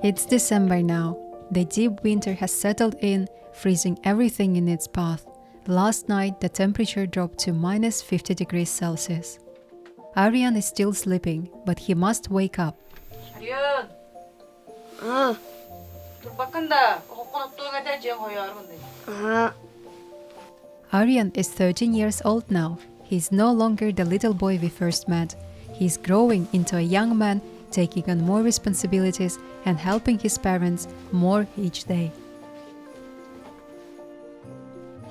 It's December now. The deep winter has settled in, freezing everything in its path. Last night, the temperature dropped to minus 50 degrees Celsius. Arian is still sleeping, but he must wake up. Arian! Bakanda, Arian is 13 years old now. He's no longer the little boy we first met. He's growing into a young man, taking on more responsibilities and helping his parents more each day.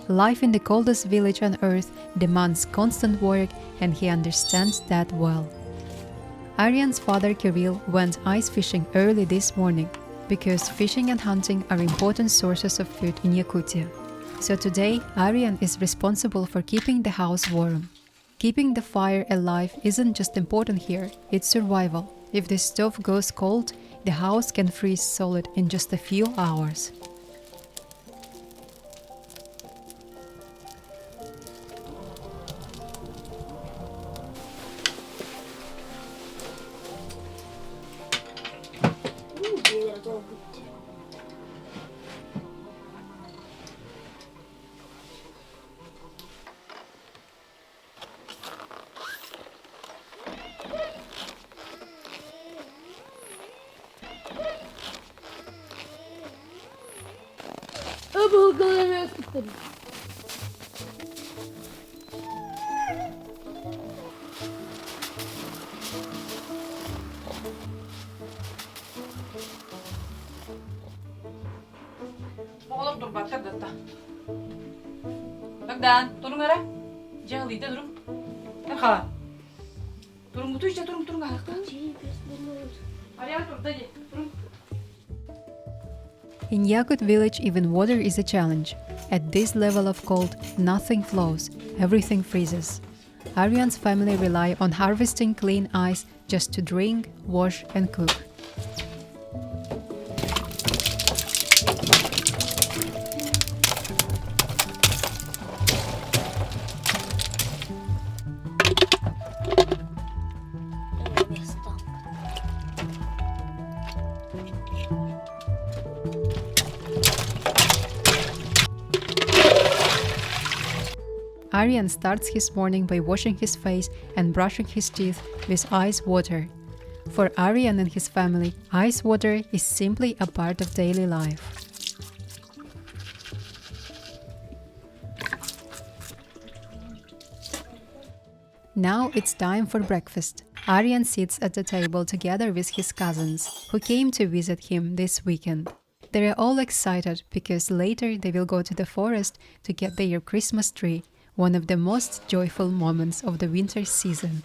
Life in the coldest village on earth demands constant work, and he understands that well. Arian's father Kirill went ice fishing early this morning because fishing and hunting are important sources of food in Yakutia. So today, Arian is responsible for keeping the house warm. Keeping the fire alive isn't just important here, it's survival. If the stove goes cold, the house can freeze solid in just a few hours. Oğlum dur bak hadi hatta. Bak Dan, turun ara. Jangan lida turun. Erha. Turun butuh işte turun ayakta. Arian dur tadi. Turun. In Yakut village, even water is a challenge. At this level of cold, nothing flows, everything freezes. Arian's family rely on harvesting clean ice just to drink, wash and cook. Arian starts his morning by washing his face and brushing his teeth with ice water. For Arian and his family, ice water is simply a part of daily life. Now it's time for breakfast. Arian sits at the table together with his cousins, who came to visit him this weekend. They are all excited because later they will go to the forest to get their Christmas tree, one of the most joyful moments of the winter season.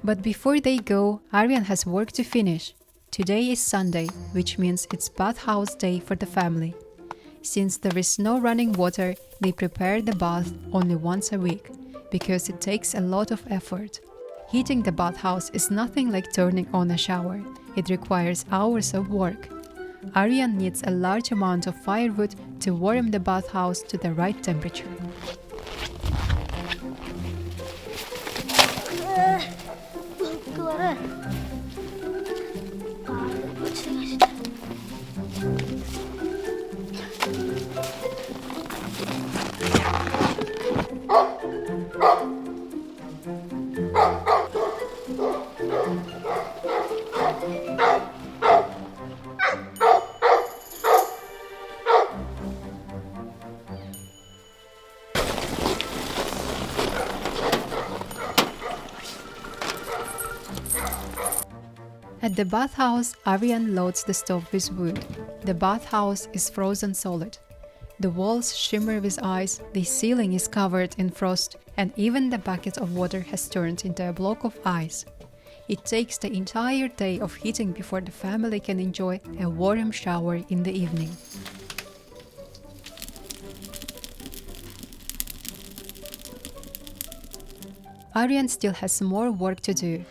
But before they go, Arian has work to finish. Today is Sunday, which means it's bathhouse day for the family. Since there is no running water, they prepare the bath only once a week, because it takes a lot of effort. Heating the bathhouse is nothing like turning on a shower. It requires hours of work. Arian needs a large amount of firewood to warm the bathhouse to the right temperature. At the bathhouse, Arian loads the stove with wood. The bathhouse is frozen solid. The walls shimmer with ice, the ceiling is covered in frost, and even the bucket of water has turned into a block of ice. It takes the entire day of heating before the family can enjoy a warm shower in the evening. Arian still has more work to do.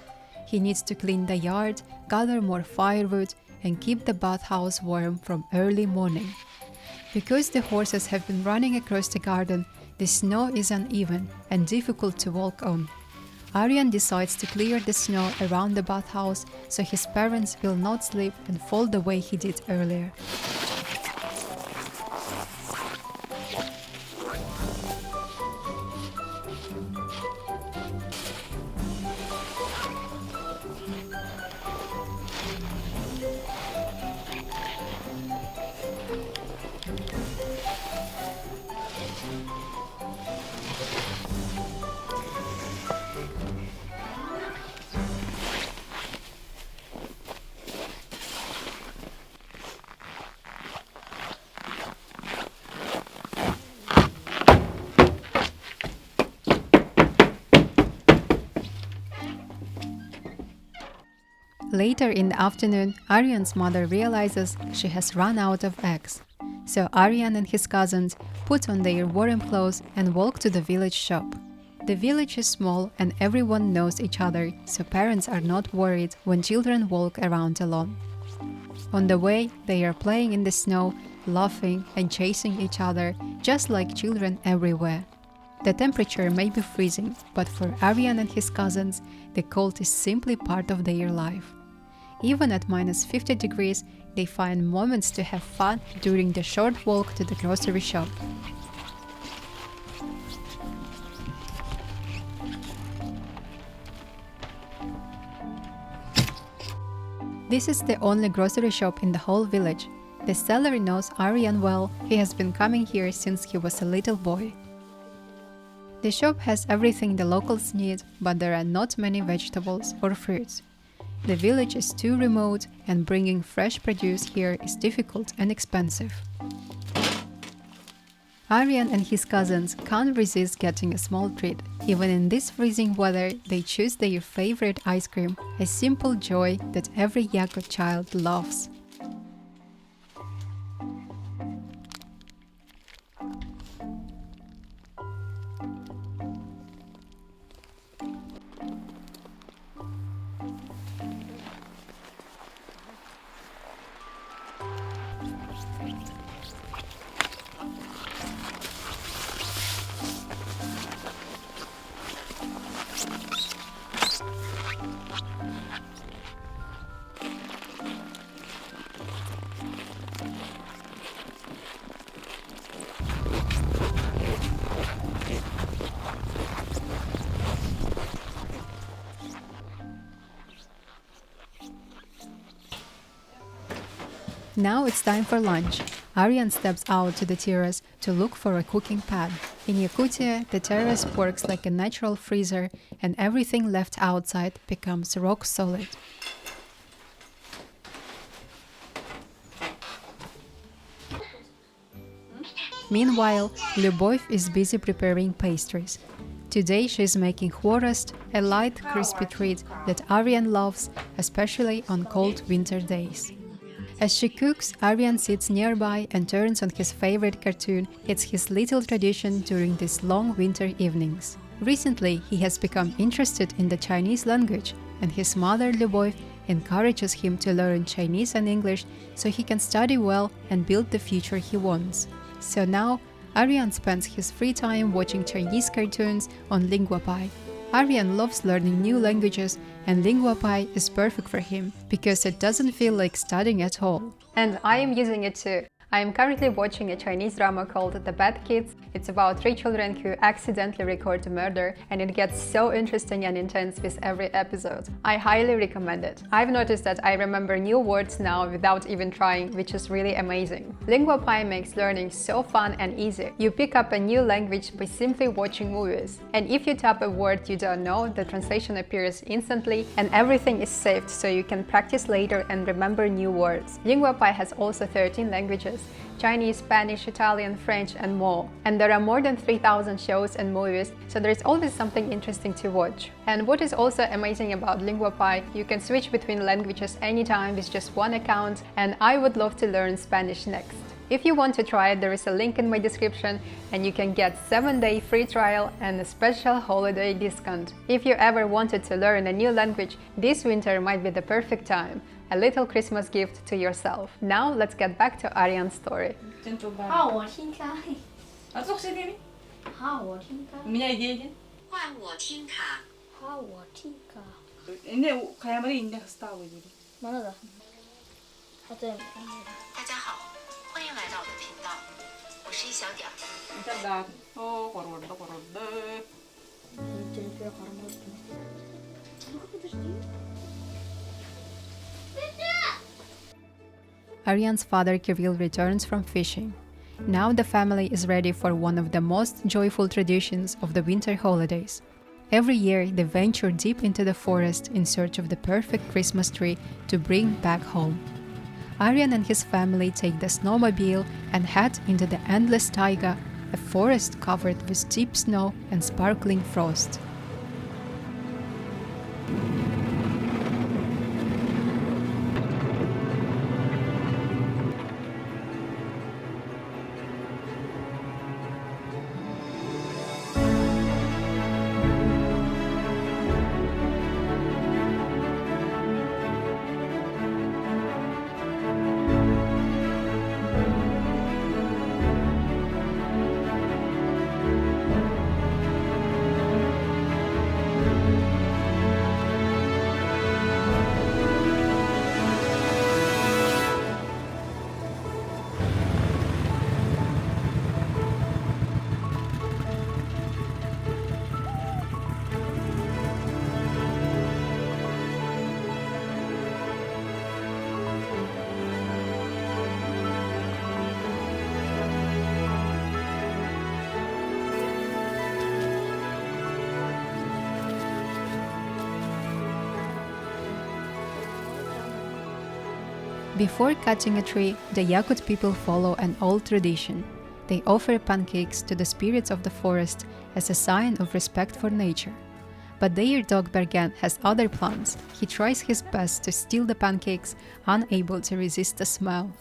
He needs to clean the yard, gather more firewood, and keep the bathhouse warm from early morning. Because the horses have been running across the garden, the snow is uneven and difficult to walk on. Arian decides to clear the snow around the bathhouse so his parents will not slip and fall the way he did earlier. Later in the afternoon, Arian's mother realizes she has run out of eggs. So Arian and his cousins put on their warm clothes and walk to the village shop. The village is small and everyone knows each other, so parents are not worried when children walk around alone. On the way, they are playing in the snow, laughing and chasing each other, just like children everywhere. The temperature may be freezing, but for Arian and his cousins, the cold is simply part of their life. Even at minus 50 degrees, they find moments to have fun during the short walk to the grocery shop. This is the only grocery shop in the whole village. The seller knows Arian well. He has been coming here since he was a little boy. The shop has everything the locals need, but there are not many vegetables or fruits. The village is too remote, and bringing fresh produce here is difficult and expensive. Arian and his cousins can't resist getting a small treat. Even in this freezing weather, they choose their favorite ice cream, a simple joy that every Yakut child loves. Now it's time for lunch. Arian steps out to the terrace to look for a cooking pan. In Yakutia, the terrace works like a natural freezer and everything left outside becomes rock solid. Meanwhile, Lingopie is busy preparing pastries. Today she is making chores, a light, crispy treat that Arian loves, especially on cold winter days. As she cooks, Arian sits nearby and turns on his favorite cartoon. It's his little tradition during these long winter evenings. Recently, he has become interested in the Chinese language, and his mother, Lingopie, encourages him to learn Chinese and English so he can study well and build the future he wants. So now, Arian spends his free time watching Chinese cartoons on Lingopie. Arian loves learning new languages, and Lingopie is perfect for him because it doesn't feel like studying at all. And I am using it too. I am currently watching a Chinese drama called The Bad Kids. It's about 3 children who accidentally record a murder, and it gets so interesting and intense with every episode. I highly recommend it. I've noticed that I remember new words now without even trying, which is really amazing. Lingopie makes learning so fun and easy. You pick up a new language by simply watching movies. And if you tap a word you don't know, the translation appears instantly and everything is saved so you can practice later and remember new words. Lingopie has also 13 languages: Chinese, Spanish, Italian, French, and more. And there are more than 3,000 shows and movies, so there's always something interesting to watch. And what is also amazing about Lingopie, you can switch between languages anytime with just one account, and I would love to learn Spanish next. If you want to try it, there is a link in my description and you can get 7-day free trial and a special holiday discount. If you ever wanted to learn a new language, this winter might be the perfect time. A little Christmas gift to yourself. Now let's get back to Arian's story. 我听开， Azok sa din. 我听开， Umiya idea. 换我听卡。我听开， Hindi, kaya mali hindi ka stawa dito. 哪个？他在。大家好，欢迎来到我的频道，我是一小点儿。 Ang tanda. Oh, kororda. Телефон хорошо. Ну-ка, подожди. Arian's father Kirill returns from fishing. Now the family is ready for one of the most joyful traditions of the winter holidays. Every year they venture deep into the forest in search of the perfect Christmas tree to bring back home. Arian and his family take the snowmobile and head into the endless taiga, a forest covered with deep snow and sparkling frost. Before cutting a tree, the Yakut people follow an old tradition. They offer pancakes to the spirits of the forest as a sign of respect for nature. But their dog Bergen has other plans. He tries his best to steal the pancakes, unable to resist the smell.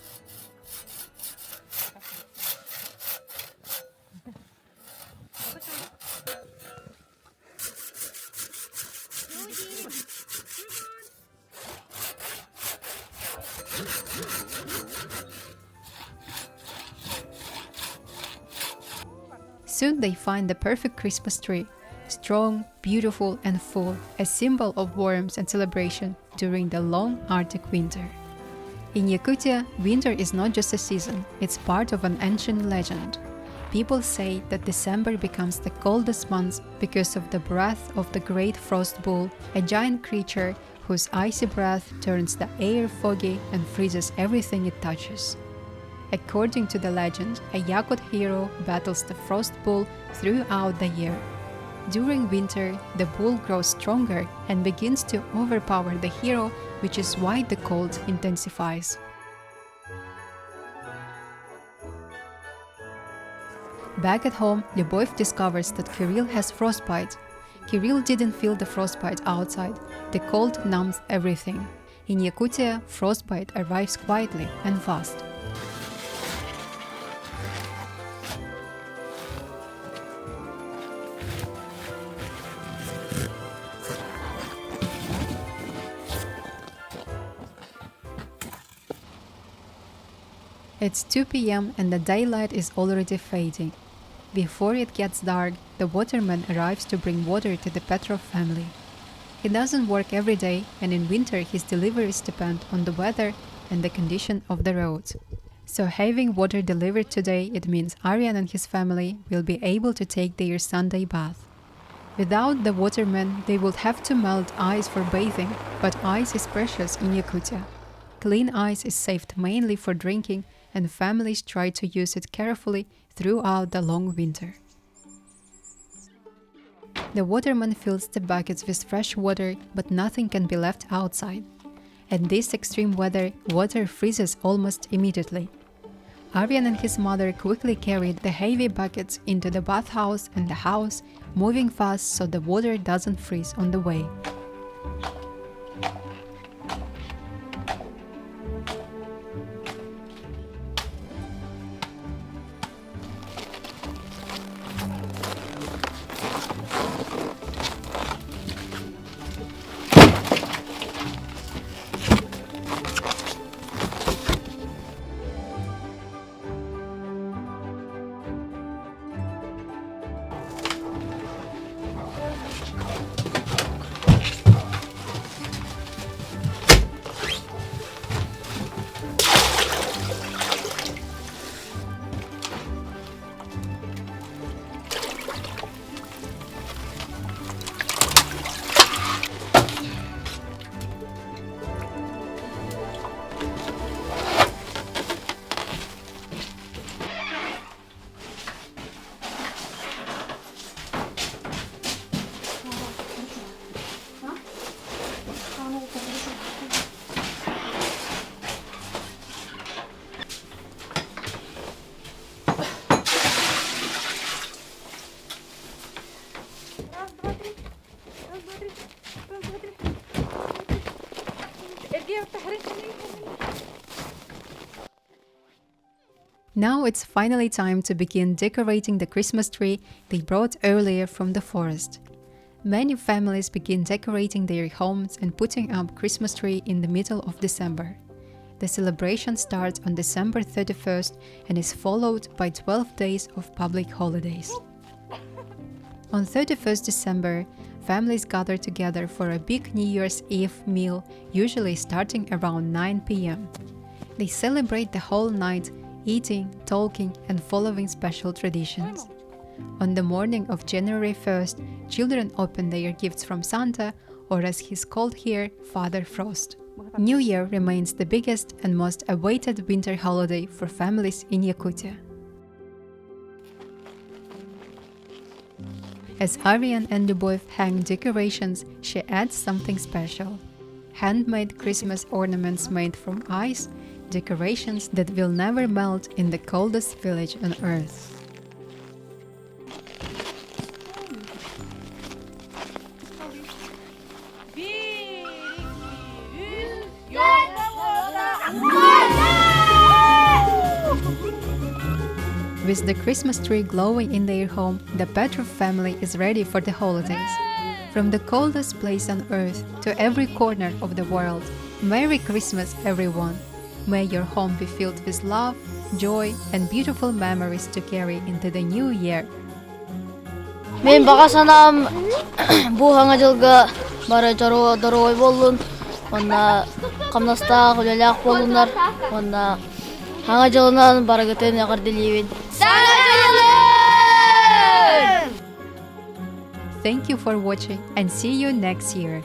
Soon they find the perfect Christmas tree, strong, beautiful and full, a symbol of warmth and celebration during the long Arctic winter. In Yakutia, winter is not just a season, it's part of an ancient legend. People say that December becomes the coldest month because of the breath of the great frost bull, a giant creature whose icy breath turns the air foggy and freezes everything it touches. According to the legend, a Yakut hero battles the frost bull throughout the year. During winter, the bull grows stronger and begins to overpower the hero, which is why the cold intensifies. Back at home, Lyubov discovers that Kirill has frostbite. Kirill didn't feel the frostbite outside. The cold numbs everything. In Yakutia, frostbite arrives quietly and fast. It's 2 p.m. and the daylight is already fading. Before it gets dark, the waterman arrives to bring water to the Petrov family. He doesn't work every day, and in winter his deliveries depend on the weather and the condition of the roads. So having water delivered today, it means Arian and his family will be able to take their Sunday bath. Without the waterman, they would have to melt ice for bathing, but ice is precious in Yakutia. Clean ice is saved mainly for drinking, and families try to use it carefully throughout the long winter. The waterman fills the buckets with fresh water, but nothing can be left outside. At this extreme weather, water freezes almost immediately. Arian and his mother quickly carried the heavy buckets into the bathhouse and the house, moving fast so the water doesn't freeze on the way. Now it's finally time to begin decorating the Christmas tree they brought earlier from the forest. Many families begin decorating their homes and putting up Christmas tree in the middle of December. The celebration starts on December 31st and is followed by 12 days of public holidays. On 31st December, families gather together for a big New Year's Eve meal, usually starting around 9 p.m. They celebrate the whole night, eating, talking, and following special traditions. On the morning of January 1st, children open their gifts from Santa, or as he's called here, Father Frost. New Year remains the biggest and most awaited winter holiday for families in Yakutia. As Arian and Lingopie hang decorations, she adds something special. Handmade Christmas ornaments made from ice, decorations that will never melt in the coldest village on earth. With the Christmas tree glowing in their home, the Petrov family is ready for the holidays. From the coldest place on earth to every corner of the world, Merry Christmas, everyone! May your home be filled with love, joy, and beautiful memories to carry into the new year. Мен багасанам бухаңа жылга бары дорой болдун. Онна камнаста гөлелак болдунар. Онна аңа жылынан бары кетен агырдылыбын. Thank you for watching and see you next year.